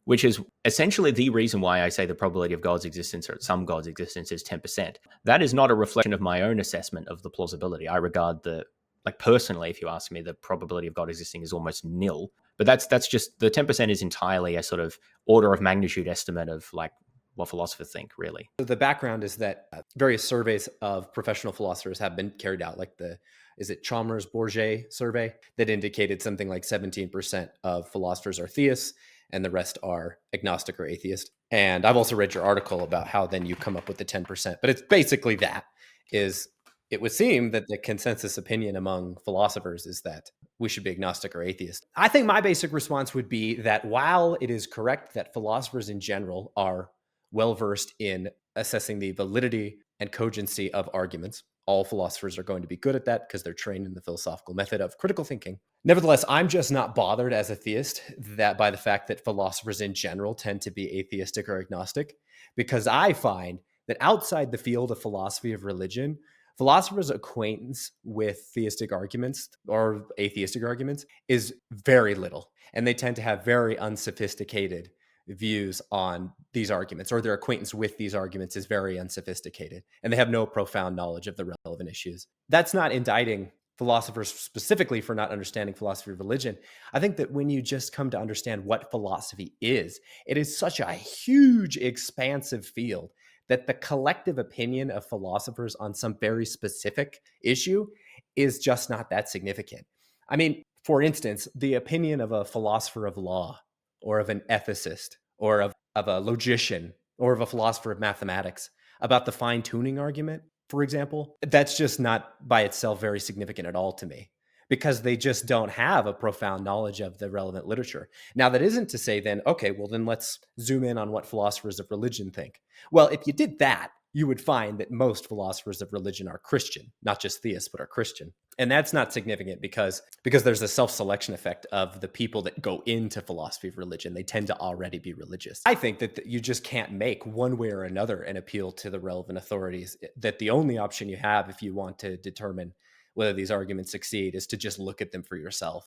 which is essentially the reason why I say the probability of God's existence or some God's existence is 10%. That is not a reflection of my own assessment of the plausibility. I regard like personally, if you ask me, the probability of God existing is almost nil. But that's just the 10% is entirely a sort of order of magnitude estimate of like what philosophers think, really. So the background is that various surveys of professional philosophers have been carried out, like is it Chalmers-Bourget survey that indicated something like 17% of philosophers are theists and the rest are agnostic or atheist. And I've also read your article about how then you come up with the 10%, but it's basically that is it would seem that the consensus opinion among philosophers is that we should be agnostic or atheist. I think my basic response would be that while it is correct that philosophers in general are well-versed in assessing the validity and cogency of arguments, all philosophers are going to be good at that because they're trained in the philosophical method of critical thinking. Nevertheless, I'm just not bothered as a theist that by the fact that philosophers in general tend to be atheistic or agnostic, because I find that outside the field of philosophy of religion, philosophers' acquaintance with theistic arguments or atheistic arguments is very little, and they tend to have very unsophisticated views on these arguments, or their acquaintance with these arguments is very unsophisticated, and they have no profound knowledge of the relevant issues. That's not indicting philosophers specifically for not understanding philosophy of religion. I think that when you just come to understand what philosophy is, it is such a huge, expansive field that the collective opinion of philosophers on some very specific issue is just not that significant. I mean, for instance, the opinion of a philosopher of law or of an ethicist or of a logician or of a philosopher of mathematics about the fine-tuning argument, for example, that's just not by itself very significant at all to me, because they just don't have a profound knowledge of the relevant literature. Now, that isn't to say then, okay, well, then let's zoom in on what philosophers of religion think. Well, if you did that, you would find that most philosophers of religion are Christian, not just theists, but are Christian. And that's not significant because there's a self-selection effect of the people that go into philosophy of religion. They tend to already be religious. I think that you just can't make one way or another an appeal to the relevant authorities, that the only option you have if you want to determine whether these arguments succeed is to just look at them for yourself.